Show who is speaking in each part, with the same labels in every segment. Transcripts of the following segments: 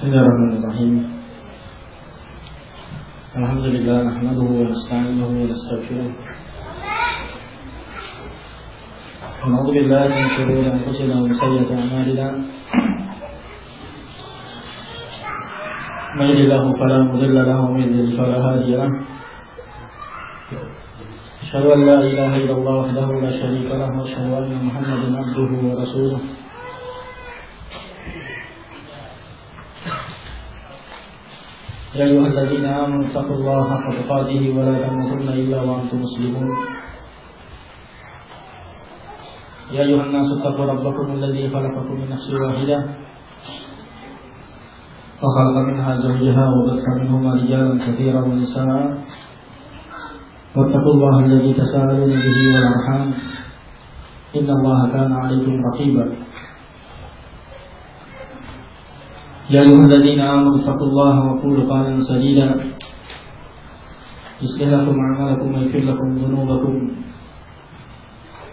Speaker 1: Bismillahirrahmanirrahim. Alhamdulillah nahmaduhu wa nasta'inuhu wa nastaghfiruh. Wa na'udzu billahi min shururi anfusina wa min sayyiati a'malina. Man yahdihillahu fala mudilla lahu wa man yudlil fala hadiya lahu. Asyhadu an la ilaha illallah wahdahu la syarika lahu wa asyhadu anna Muhammadan 'abduhu wa rasuluh. يا أيها الذين آمنوا اتقوا الله حق تقاته ولا تموتن إلا وأنتم مسلمون يا أيها الناس اتقوا ربكم الذي خلقكم من نفس واحدة وخلق منها زوجها وبث منهما رجالا كثيرا ونساء واتقوا الله الذي تساءلون به والأرحام إن الله كان عليكم رقيبا يا أيها الذين آمنوا اتقوا الله وقولوا قولا سديدا يصلح لكم أعمالكم ويغفر لكم ذنوبكم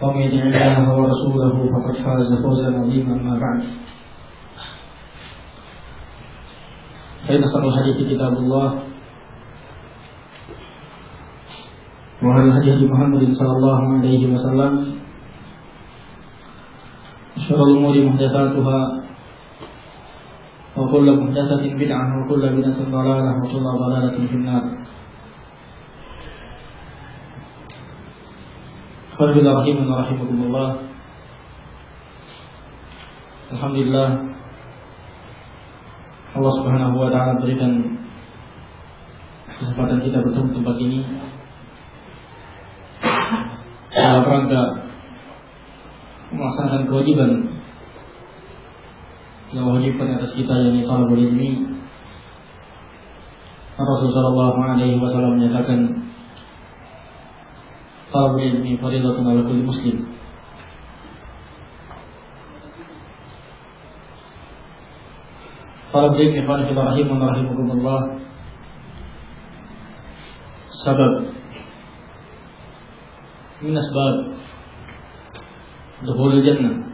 Speaker 1: ومن يطع الله ورسوله فقد فاز فوزا عظيما أما بعد فإن أصدق الحديث كتاب الله وخير الهدي هدي محمد صلى الله عليه وسلم وشر الأمور محدثاتها وكل محدثة بدعة وكل بدعة ضلالة وكل ضلالة في النار. Rahimakumullah. Alhamdulillah, Allah Subhanahu wa taala berikan kesempatan kita bertemu di tempat ini dalam rangka melaksanakan kewajiban yang wajibkan atas kita, yakni talabul ilmi. Rasulullah sallallahu alaihi wasallam menyatakan talabul ilmi fardhatun 'ala kulli muslim. Talabul ilmi rahimakumullah sebab min asbab dukhulil jannah,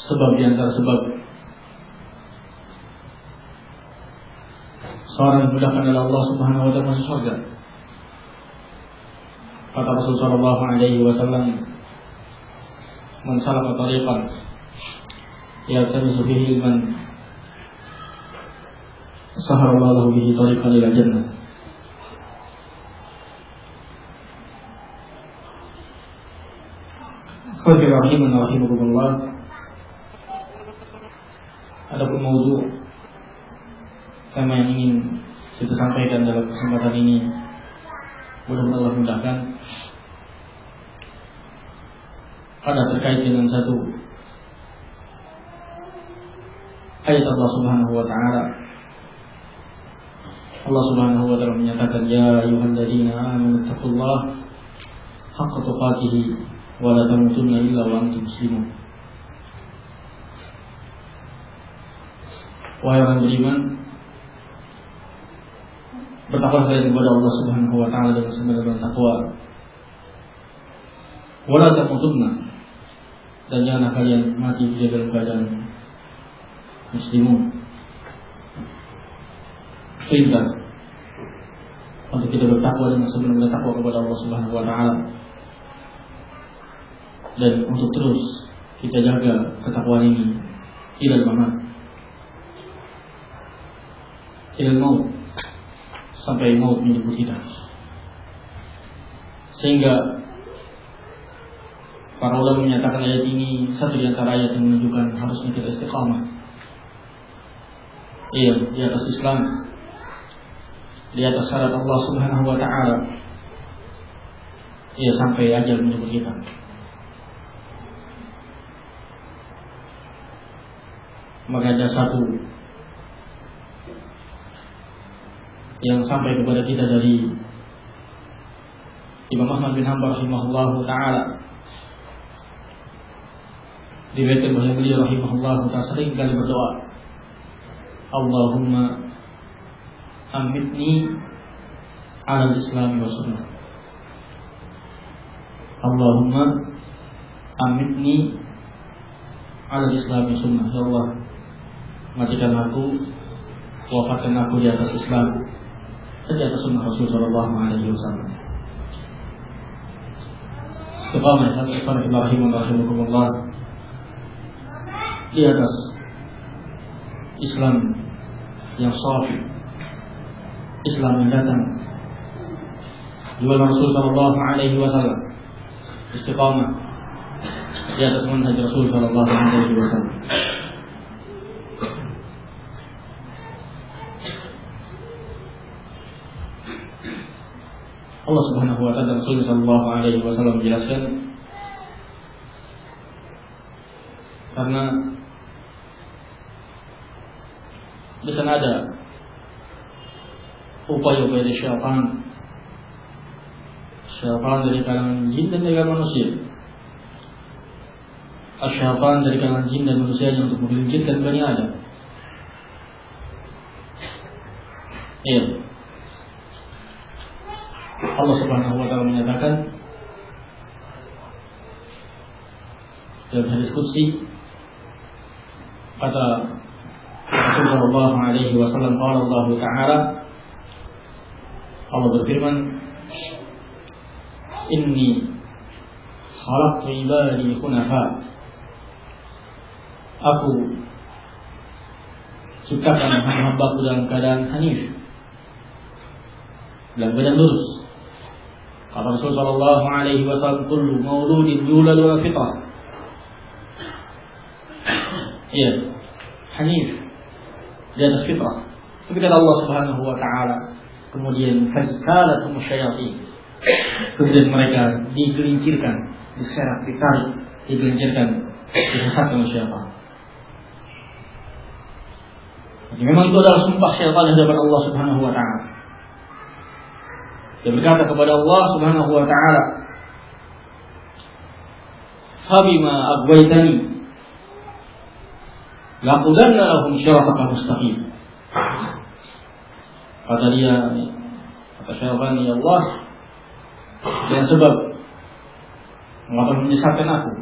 Speaker 1: sebab di antara sebab seorang dimudahkan oleh Allah Subhanahu wa taala masuk surga. Kata Rasul sallallahu alaihi wasallam, "Man salaka tariqan yaltamisu fihi ilman, sahara Allahu bihi tariqan ila jannah." Rahimakumullah. Adapun maudhu tema yang ingin kita sampaikan dalam kesempatan ini, mudah-mudahan Allah mudahkan, ada terkait dengan satu ayat Allah Subhanahu wa taala. Allah Subhanahu wa taala menyatakan, "Ya ayyuhalladzina amanu taqullaha haqqa tuqatih wa la tamutunna illa wa antum muslimun." Wahai orang beriman, bertakwalah kalian kepada Allah Subhanahu wa taala dengan sebenar-benar takwa. Wala tamutunna, dan janganlah kalian mati dalam keadaan muslimun. Perintah untuk kita bertakwa dengan sebenar-benar takwa kepada Allah Subhanahu wa taala, dan untuk terus kita jaga ketakwaan ini ilal mamat, ilal maut, sampai maut menjemput kita. Sehingga para ulama menyatakan ayat ini satu di antara ayat yang menunjukkan harusnya kita istiqamah di atas Islam, di atas syarat Allah Subhanahu wa taala, sampai ajal menjemput kita. Maka ada satu yang sampai kepada kita dari Imam Ahmad bin Hanbal rahimahullahu taala, diriwayatkan bahwa beliau rahimahullahu taala sering kali berdoa, Allahumma amitni ala al-islam wa sunnah. Allahumma amitni ala al-islam wa sunnah. Ya Allah, matikan aku, wafatkan aku di atas Islam dan di atas sunnah Rasul sallallahu alaihi wasallam. Istiqamah rahimakumullah di atas Islam yang sahih, Islam yang datang juga Rasul sallallahu alaihi wasallam. Istiqamah di atas manhaj Rasul sallallahu alaihi wasallam. Allah Subhanahu wa taala dan Rasul sallallahu alaihi wasallam menjelaskan, karena di sana ada upaya-upaya dari syaitan dari kalangan jin dan dari kalangan manusia. Syaitan dari kalangan jin dan manusia yang untuk menggelincirkan Bani Adam. Iya. Allah Subhanahu wa taala menyatakan dalam hadis qudsi, kata Rasul sallallahu alaihi wasallam, qala Allah Ta'ala, Allah berfirman, inni khalaqtu ibadi hunafa, aku ciptakan hamba-hambaku dalam keadaan hanif, dalam keadaan lurus. Kata Rasul sallallahu alaihi wasallam, kullu mauludin yuladu ala fitrah. Iya, hanif, di atas fitrah. Tapi kata Allah Subhanahu wa taala, kemudian fazkalatum syayatin, kemudian mereka digelincirkan, diseret, ditarik, digelincirkan, disesatkan oleh syaitan. Jadi memang itu adalah sumpah syaitan yang daripada Allah Subhanahu wa taala. Dia berkata kepada Allah Subhanahu wa taala, "Fabima aghwaytani laqudanna lahum syiratakal mustaqim." Kata dia, kata syaitan, ya Allah, dengan sebab mengapa menyesatkan aku,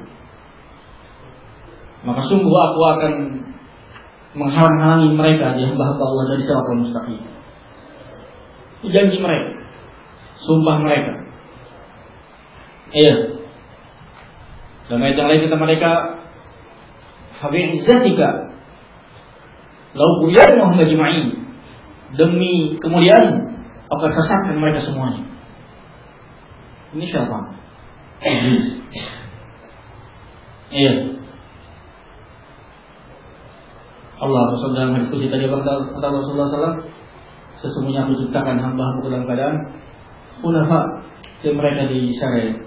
Speaker 1: maka sungguh aku akan menghalang-halangi mereka di hamba-hamba Allah dari syiratal mustaqim. Itu janji mereka, sumpah mereka. Iya. Dan ayat yang lain kata mereka, "Habi'izzatika law quliyannahum ajma'in." Demi kemuliaan akan sesatkan mereka semuanya. Ini siapa? Iblis. Iya. Allah Rasul dalam diskusi tadi kata Rasulullah SAW, sesungguhnya aku ciptakan hamba-hamba dalam keadaan hunafa, dan mereka diseret,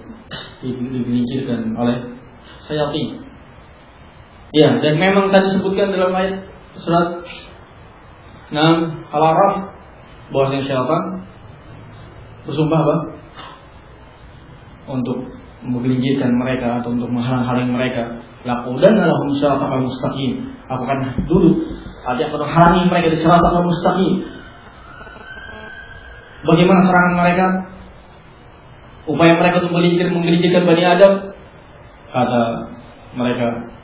Speaker 1: digelincirkan oleh syaitan. Ya, dan memang tadi disebutkan dalam ayat surat 6 Al-A'raf bahwa syaitan bersumpah apa? Untuk menggelincirkan mereka atau untuk menghalang-halangi mereka. Laqudanna lahum syiratakal mustaqim. Aku akan duduk, aku akan menghalangi mereka di syiratakal mustaqim. Bagaimana serangan mereka? Upaya mereka untuk menggelincirkan Bani Adam. Kata mereka,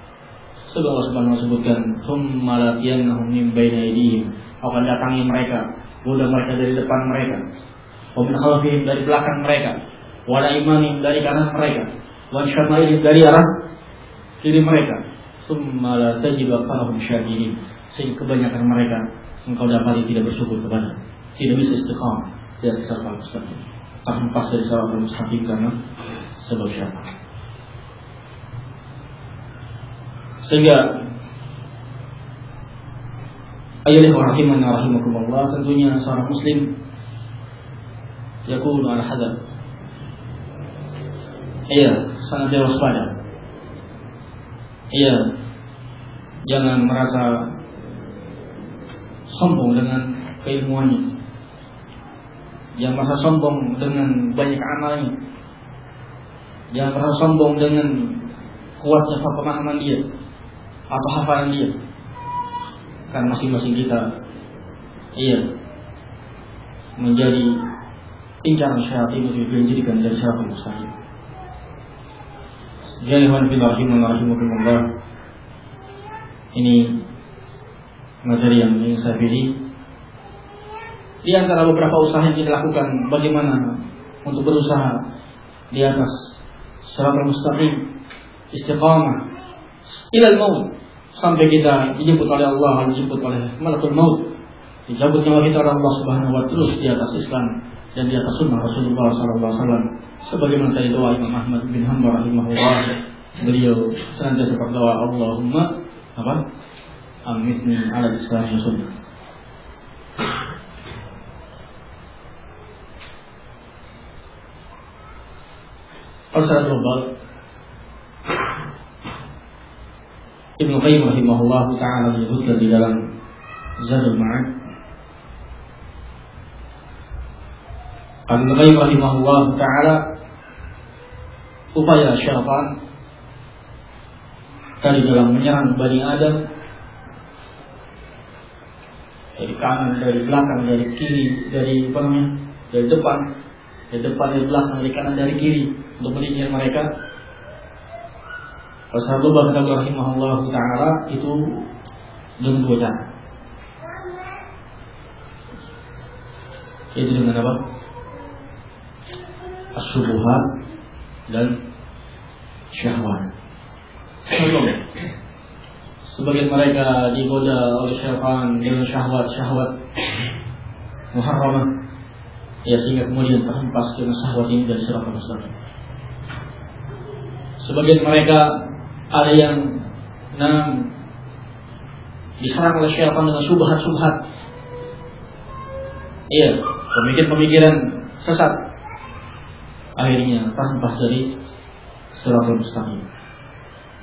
Speaker 1: sebab Allah Subhanahu wa taala sebutkan, "Tsumma latiyannahum min baini aydihim." Akan datangi mereka, goda mereka dari depan mereka, wa min khalfihim, dari belakang mereka, wa la imanihim, dari kanan mereka, wa syama'ilihim, dari arah kiri mereka. Tsumma la tajidu aktsarahum syakirin. Sehingga kebanyakan mereka engkau dapati tidak bersyukur kepada, tidak bisa istiqamah di atas siratal mustaqim, terhempas dari siratal mustaqim karena sebab syaitan. Sehingga ayyuhal rahiman rahimakumullah, tentunya seorang muslim yakunu ala hadar. Iya, sangat waspada. Iya, jangan merasa sombong dengan keilmuannya, jangan merasa sombong dengan banyak amalnya, jangan merasa sombong dengan kuatnya pemahaman dia atau hafalan dia. Kan masing-masing kita menjadi incaran syaitan untuk dijadikan dari syaitan mustaqim. Jadi rahimakumullah, ini materi yang ingin saya pilih. Di antara beberapa usaha yang kita lakukan, bagaimana untuk berusaha di atas shiratal mustaqim, istiqamah ilal maut, sampai kita dijemput oleh Allah, dijemput oleh malakul maut, dijemput nyawa kita oleh Allah Subhanahu wa taala, terus di atas Islam dan di atas sunnah Rasulullah sallallahu alaihi wasallam. Sebagaimana tadi doa Imam Ahmad bin Hanbal rahimahullah, beliau senantiasa berdoa, Allahumma amitni ala Islam wa sunnah. Secara global, Ibnu Qayyim rahimahullah ta'ala menyebutkan di dalam Zadul Ma'ad, Ibnu Qayyim rahimahullah ta'ala, upaya syaitan dari dalam menyerang Bani Adam dari kanan, dari belakang, dari kiri, dari depan, dari belakang, dari kanan, dari kiri, untuk menyingkir mereka. Rasulullah rahimahullah ta'ala itu dengan dua cara. Itu dengan apa? As-subuhat dan syahwat. Sebagian mereka digoda oleh syaitan dengan syahwat muharramah, ya, sehingga kemudian terhempas dengan syahwat ini dari shiratal mustaqim. Sebagian mereka ada yang diserang oleh syaitan dengan subhat, iya, pemikiran sesat, akhirnya terhempas dari shiratal mustaqim.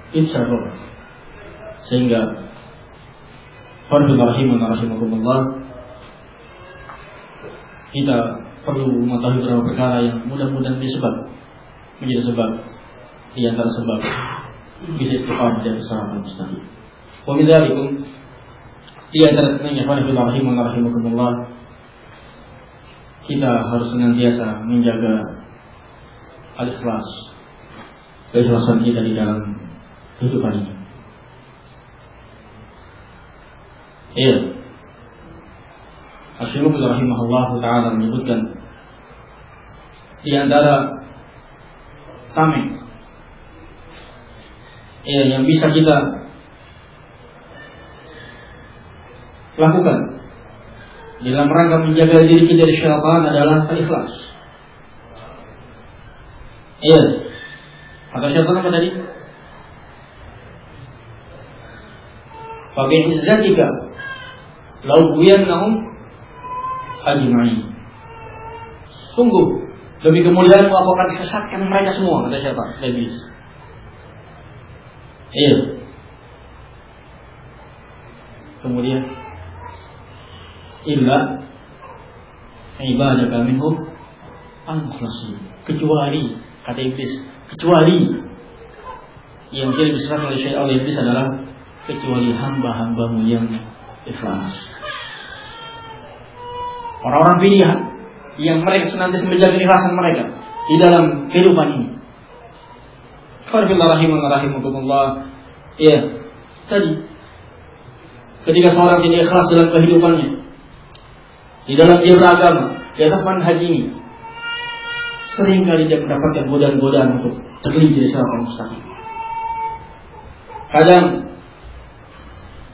Speaker 1: Insyaallah. Sehingga rahimakumullah, kita perlu mengetahui beberapa perkara yang mudah-mudahan menjadi sebab di antara sebab bisa istiqamah dari shiratal mustaqim. Wa min dzalikum, di antara rahimakumullah, kita harus senantiasa menjaga al-ikhlas, keikhlasan kita di dalam kehidupan ini. Iya, Asy-Syaikh rahimahullah ta'ala menyebutkan di antara tameng, yang bisa kita lakukan dalam rangka menjaga diri kita dari syaitan adalah al-ikhlas. Iya, kata syaitan apa tadi? Fa bi'izzatika law buyannahum ajma'in. Sungguh demi kemuliaan aku akan sesatkan mereka semua, kata syaitan, iblis. Iya. Kemudian illa ibadaka minhum al-mukhlasin, kecuali, kata iblis, kecuali yang tidak diserahkan oleh syaitan oleh iblis adalah kecuali hamba-hambamu yang ikhlas. Orang-orang pilihan yang mereka senantiasa menjaga ikhlasan mereka di dalam kehidupan ini. Rahimakumullah. Ya, tadi ketika seorang tidak ikhlas dalam kehidupannya, di dalam dia beragama, di atas manhaj ini, seringkali dia mendapatkan godaan-godaan untuk tergelincir di shiratal mustaqim. Kadang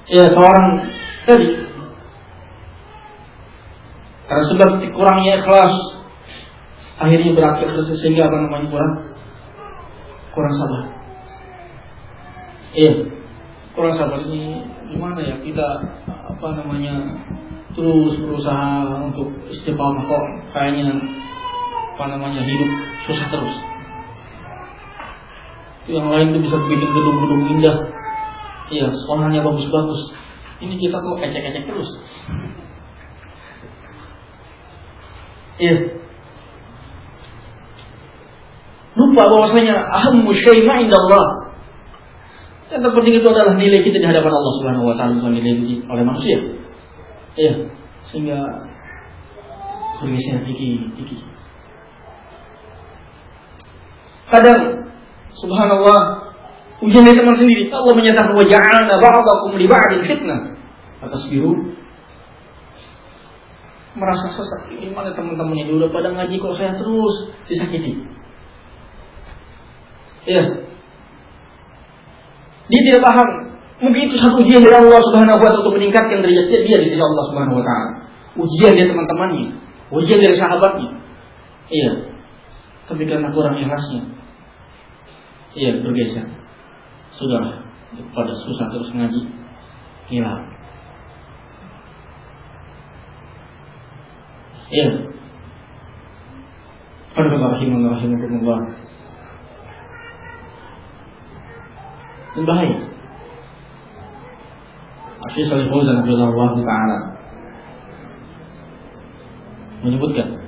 Speaker 1: seorang tadi karena sebab kurangnya ikhlas, akhirnya berakhir sehingga kurang sabar. Kurang sabar ini gimana ya, kita terus berusaha untuk istiqamah, kok kayaknya hidup susah terus. Yang lain itu bisa bikin gedung-gedung indah, sekolahnya bagus-bagus, ini kita kok ecek-ecek terus. Lupa bahwasanya ahammu syai'in 'inda Allah, yang terpenting itu adalah nilai kita di hadapan Allah Subhanahu wa taala, bukan nilai oleh manusia. Sehingga bergeser dikit. Kadang subhanallah, ujian dari teman sendiri, Allah menyatakan wa ja'alna ba'dakum li ba'din fitnah. atas biru, merasa sesak. Ini mana teman-temannya udah pada ngaji kok saya terus disakiti. Iya. Dia tidak paham. Mungkin itu satu ujian dari Allah Subhanahu wa taala untuk meningkatkan derajat dia di sisi Allah Subhanahu wa taala. Ujian dari teman-temannya, ujian dari sahabatnya. Iya. Tapi karena kurang ikhlasnya, iya, bergeser. Sudah pada susah terus ngaji, hilang. Iya. Rahimahullah. Dan bahaya. Syekh Shalih Fauzan radhiyallahu taala menyebutkan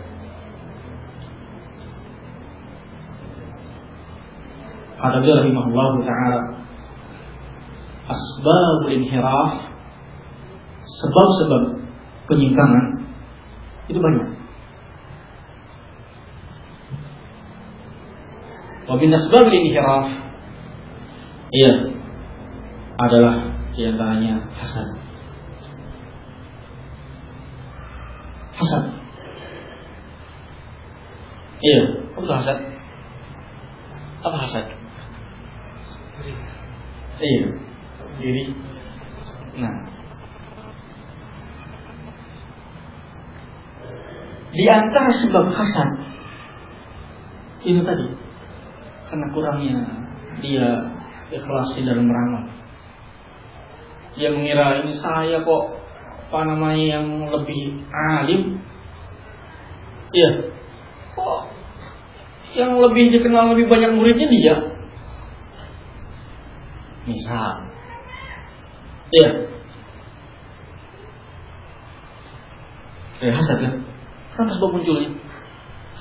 Speaker 1: kata beliau rahimahullah taala, asbabul inhiraf, sebab-sebab penyimpangan itu banyak. Wa min asbabil inhiraf, iya, adalah diantaranya hasad. Hasad. Iya, apa hasad? Apa hasad? Iya, diri. Nah, di antara sebab hasad itu tadi, karena kurangnya dia ikhlas di dalam beramal. Dia mengira ini saya kok yang lebih alim, iya, kok yang lebih dikenal lebih banyak muridnya dia. Misal, iya, hasad kan? Kenapa sebab munculnya?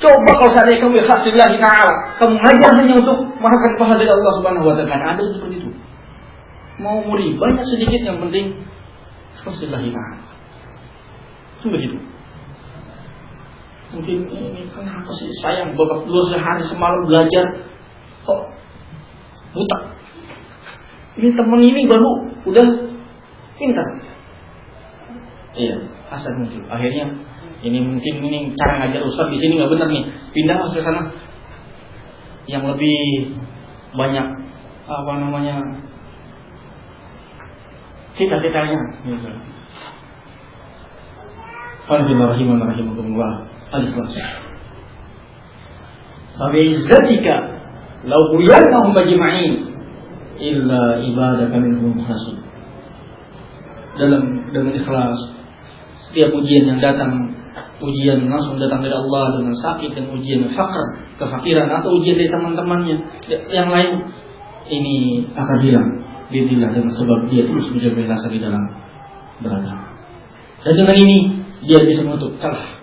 Speaker 1: Coba kalau seandainya kamu ikhlas lillahi ta'ala, kamu ngajar hanya untuk mengharapkan pahala dari Allah Subhanahu wa taala, ada seperti itu. Mau murid banyak sedikit, yang penting ikhlas lillahi ta'ala. Itu begitu. Mungkin ini kenapa sih sayang babak dua sehari semalam belajar kok buta. Ini teman ini baru udah pintar. Iya, hasad muncul. Akhirnya ini mungkin ini cara ngajar ustaz di sini nggak benar nih, pindah ke sana yang lebih banyak cita-citanya. Alhamdulillah, al-ikhlas. Fabi'izzatika law huyanahum majma'in illa ibadaka minhum mukhlasin. Dengan ikhlas, setiap ujian yang datang, ujian langsung datang dari Allah dengan sakit, dan ujian fakir, kefakiran, atau ujian dari teman-temannya yang lain, ini akan hilang bila dengan sebab dia terus menjaga rasa di dalam beragama. Dan dengan ini dia bisa menutup celah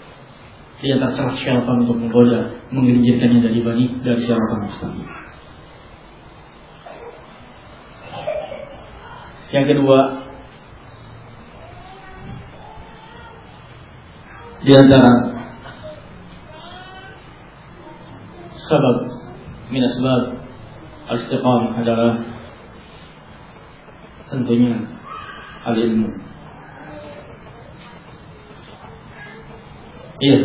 Speaker 1: di antara celah syaitan untuk menggoda, menggelincirkannya dari syaitan mustaqim. Yang kedua, di antara sebab min asbab al-istiqamah adalah tentunya al-ilmu. Iya.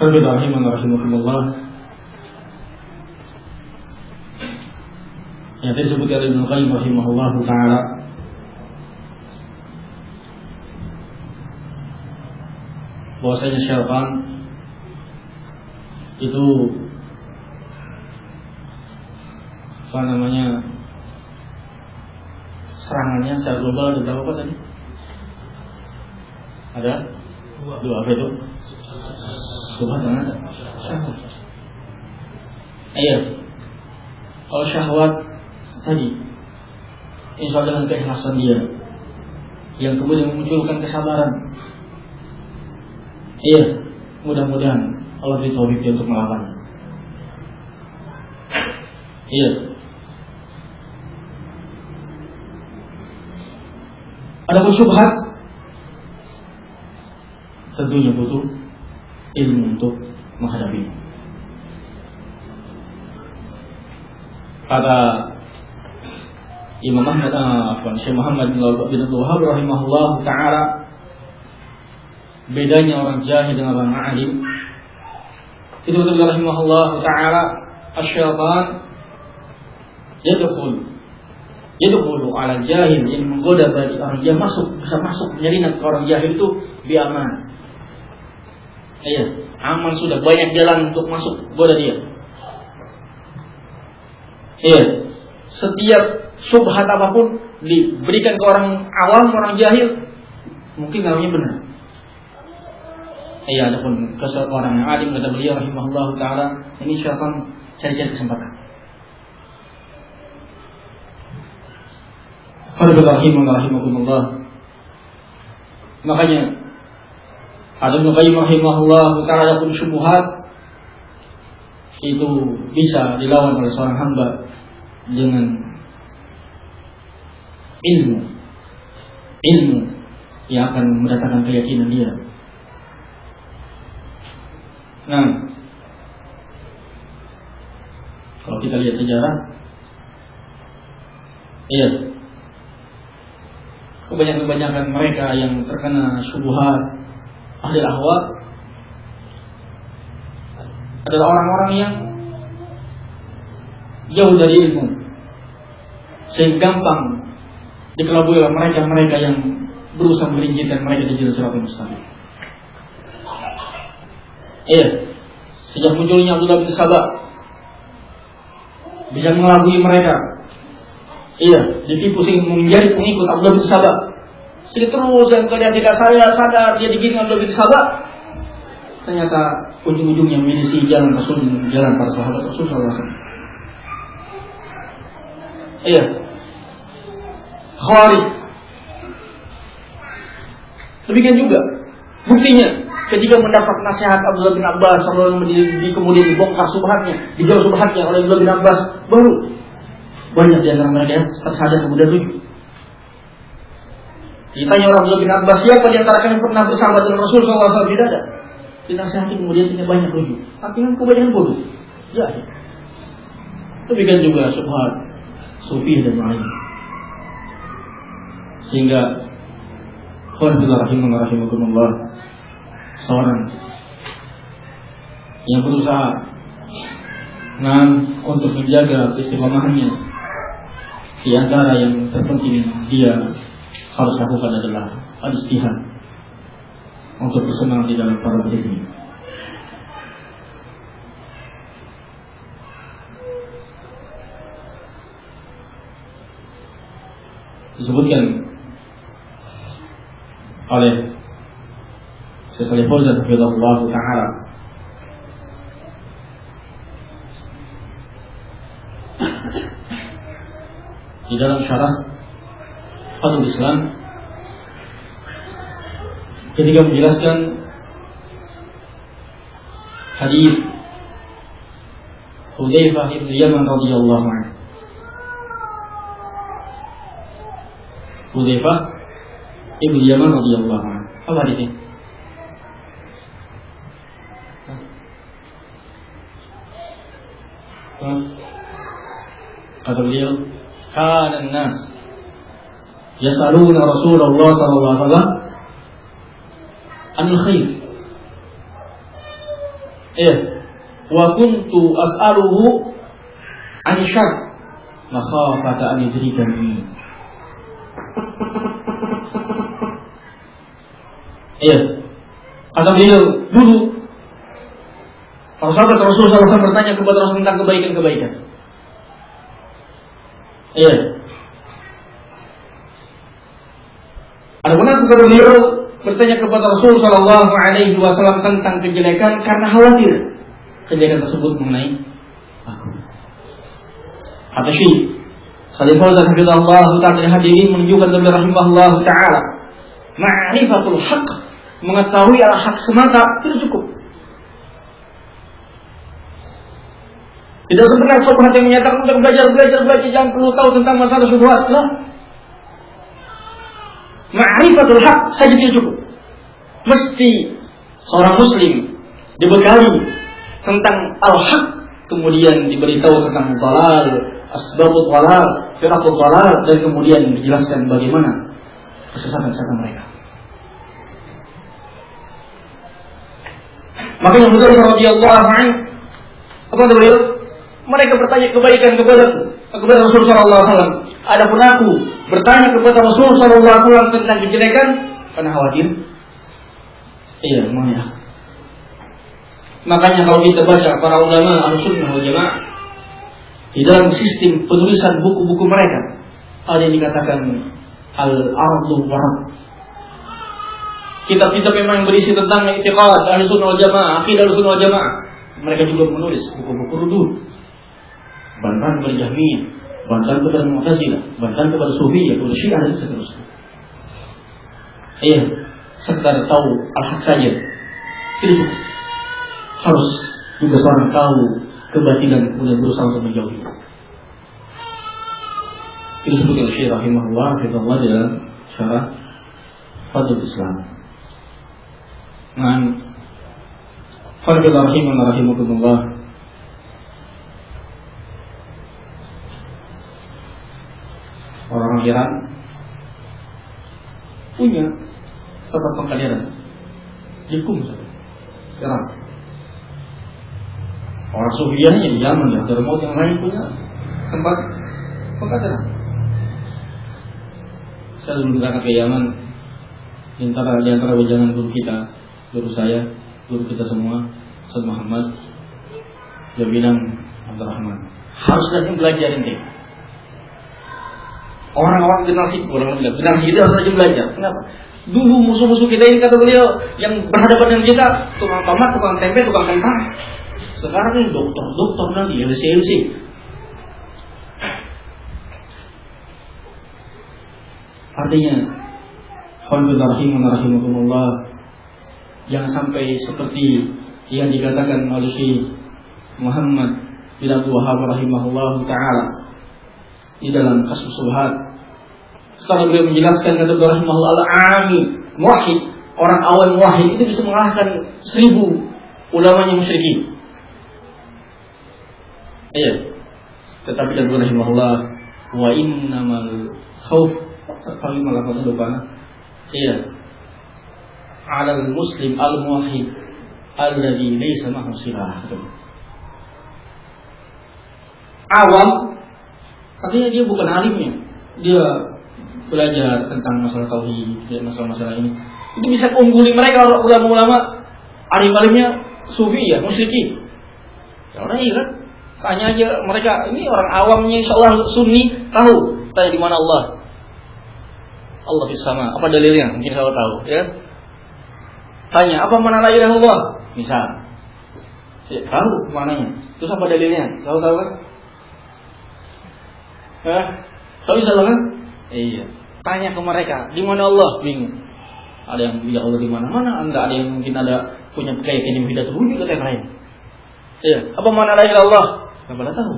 Speaker 1: Rahimahullah. Yang tadi disebutkan oleh Ibnu Qayyim rahimahullah taala, bahwasanya syaitan itu serangannya secara global ada berapa Pak tadi? Ada dua. Apa itu? Syubhat dan ada syahwat. Iya. Kalau syahwat tadi, insya Allah dengan keikhlasan dia, yang kemudian memunculkan kesabaran. Iya, mudah-mudahan Allah beri taufik untuk melawannya. Iya. Adapun syubhat, tentunya butuh ilmu untuk menghadapinya. Kata Imam Ahmad, Syekh Muhammad bin Abdul Wahhab rahimahullah taala, bedanya orang jahil dengan orang alim itu kata rahimahullah taala, asyaitan yadkhulu ala jahil, yang menggoda bagi orang jahil bisa masuk menyelinap ke orang jahil itu biaman. Iya, aman, sudah banyak jalan untuk masuk goda dia. Iya, setiap syubhat apapun diberikan ke orang awam, orang jahil, mungkin namanya benar. Iya, adapun ke seorang yang alim, kata beliau rahimahullah taala, ini syaitan cari-cari kesempatan. Rahimakumullah. Makanya ada Ibnu Qayyim rahimahullah taala pun syubhat itu bisa dilawan oleh seorang hamba dengan ilmu yang akan mendatangkan keyakinan dia. Nah, kalau kita lihat sejarah, iya, kebanyakan mereka yang terkena syubhat ahli ahwa adalah orang-orang yang jauh dari ilmu, sehingga gampang dikelabui oleh mereka yang berusaha melincirkan mereka dari jalan siratal mustaqim. Iya, sejak munculnya Abdullah bin Sabah bisa mengelabui mereka. Iya, ditipu sehingga menjadi pengikut Abdullah bin Sabah. Sehingga terus dan kalau dia tidak sadar dia digiring Abdullah bin Sabah, ternyata ujung-ujungnya menyelisih jalan Rasul, jalan para sahabat Rasul SAW. Iya, Khawarij. Demikian juga buktinya ketika mendapat nasihat Abdullah bin Abbas, kemudian dibongkar subhatnya, dijauh subhatnya oleh Abdullah bin Abbas, baru banyak di antara mereka yang tersadar kemudian rujuk. Ditanya orang Abdullah bin Abbas, siapa di antara kalian pernah bersama dengan Rasul SAW? Tidak ada. Dinasihati kemudian tidak banyak rujuk. Artinya kebanyakan bodoh. Ya. Demikian juga subhat sufi dan lain. Sehingga rahimakumullah, seorang yang berusaha untuk menjaga istiqomahannya, di antara yang terpenting dia harus lakukan adalah al-ijtihad untuk bersemangat di dalam para ilmu. Disebutkan oleh Syekh Shalih Fauzan hafizahullah taala di dalam syarah Fathul Islam ketika menjelaskan hadis Hudzaifah bin Yaman radhiyallahu anhu. Hudzaifah bin Yaman radhiyallahu anhu. Apa hadisnya? Kata beliau, kana an-nas yas'aluna Rasulullah sallallahu alaihi wasallam anil khair. Wa kuntu as'aluhu anil syarr makhafata an yudrikani. Kata beliau, dulu para sahabat Rasulullah SAW bertanya kepada Rasul tentang kebaikan-kebaikan. Adapun aku, kata beliau, bertanya kepada Rasul Sallallahu Alaihi Wasallam tentang kejelekan karena khawatir kejelekan tersebut mengenai aku. Kata Syekh Shalih Fauzan hafizahullah taala, hadirin menunjukkan kepada rahimahullah taala, ma'rifatul haqq, mengetahui al-haq semata itu cukup. Tidak sebenarnya syubhat yang menyatakan untuk belajar jangan perlu tahu tentang masalah syubhat. Lah, ma'rifatul haq saja tidak cukup. Mesti seorang muslim dibekali tentang al-haq, kemudian diberitahu tentang dalal, asbabut dhalal, firaqut dhalal, dan kemudian dijelaskan bagaimana kesesatan mereka. Makanya Hudzaifah radhiyallahu anhu, apa kata beliau? Mereka bertanya kebaikan kepada Rasul sallallahu alaihi wasallam. Adapun aku bertanya kepada Rasul sallallahu alaihi wasallam tentang kejelekan karena khawatir. Iya, makanya. Makanya kalau kita baca para ulama Ahlussunnah wal Jamaah di dalam sistem penulisan buku-buku mereka ada yang dikatakan al-ardu warad. Kitab-kitab memang yang berisi tentang i'tiqad Ahlussunnah wal Jamaah, akidah Ahlussunnah wal Jamaah. Mereka juga menulis buku-buku rudud, bantahan kepada Jahmiyah, bantahan kepada Mu'tazilah, bantahan kepada Sufiyah, kepada Syiah dan seterusnya. Iya, sekedar tahu al-haq saja itu cukup. Harus juga seorang tahu kebatilan kemudian berusaha untuk menjauhinya. Itu disebutkan oleh Syekh rahimahullah fidallah dalam syarah Fadlul Islam. Nah, Fadlul rahimakumullah. Orang Iran punya tempat pengkaderan di Kum, Iran. Orang Sufiyahnya di Yaman, ya, termot yang lain punya tempat pengkaderan. Saya dulu berangkat ke Yaman, di antara wejangan guru kita, guru saya, guru kita semua, Ustaz Muhammad, dia bilang, Abdurrahman, harus rajin belajar ini. Orang-orang generasi kita harus rajin belajar. Kenapa? Dulu musuh-musuh kita ini, kata beliau, yang berhadapan dengan kita, tukang tomat, tukang tempe, tukang kentang. Sekarang ini dokter nanti, LC. Artinya, Alhamdulillah, jangan sampai seperti yang dikatakan oleh Syekh Muhammad bin Abdul Wahhab rahimahullah ta'ala di dalam Kasyfus Syubhat. Setelah beliau menjelaskan kata beliau rahimahullah al-ami muwahhid, orang awam muwahhid itu bisa mengalahkan 1000 ulamanya musyrikin. Iya. Tetapi kata beliau rahimahullah wa innamal khauf kalimat apa lupa. Iya. 'Ala al-muslim al-muwahhid alladhi laysa ma'ahu silah. Awam artinya dia bukan alimnya, dia belajar tentang masalah tauhid dan masalah-masalah ini. Itu bisa ungguli mereka ulama-ulama alim-alimnya Sufiyah, musyrikin. Ya orang Iran, tanya aja mereka, ini orang awamnya insyaallah Sunni tahu. Tanya di mana Allah? Allah di sama. Apa dalilnya? Mungkin saya tahu, ya. Tanya, apa mana la ilaha illallah? Misal. Ya, tahu mananya. Terus apa dalilnya? Tahu kan? Tahu bisa kan? Iya. Tanya ke mereka, di mana Allah? Bingung. Ada yang bilang Allah di mana-mana, enggak ada yang mungkin ada punya keyakinan hidup terwujud atau yang lain. Iya. Apa mana la ilaha illallah? Enggak pada tahu.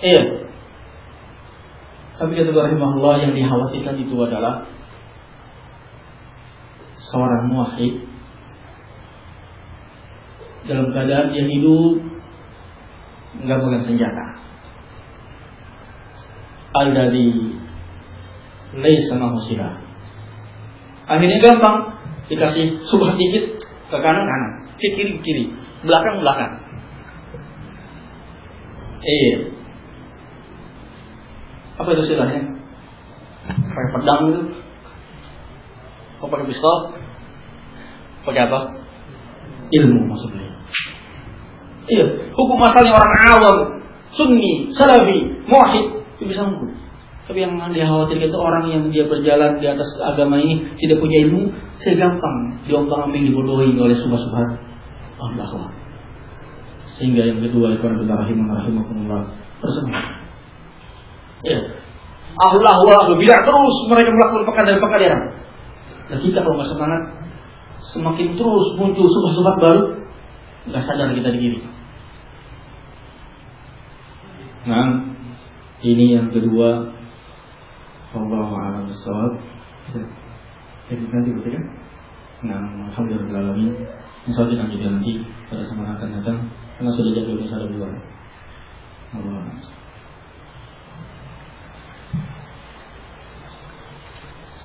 Speaker 1: Iya. Tapi kata rahimahullah yang dikhawatirkan itu adalah seorang muwahhid dalam keadaan dia hidup enggak pegang senjata. Alladzi laisa ma'ahu silah. Akhirnya gampang dikasih subhat dikit ke kanan, ke kiri, belakang. Apa itu silahnya? Pakai pedang itu? Kok pakai pistol? Pakai apa? Ilmu maksudnya. Iya, hukum asalnya orang awam, Sunni, Salafi, Muwahhid itu bisa unggul. Tapi yang dikhawatirkan itu orang yang dia berjalan di atas agama ini tidak punya ilmu, segampang diombang-ambing dibodohi oleh subhat-subhat Allah. Sehingga yang kedua, rahimahullah tersemangat. Ya, ahlul ahwa berbidah terus mereka melakukan pekadaran. Dan kita kalau nggak semangat, semakin terus muncul subhat-subhat baru, nggak sadar kita diri. Nah, ini yang kedua. Wallahu a'lam bishawab. Jadi nanti betul kan? Nah, alhamdulillah. Insyaallah nanti pada kesempatan akan datang karena sudah jadwalnya sudah bulan. Allah.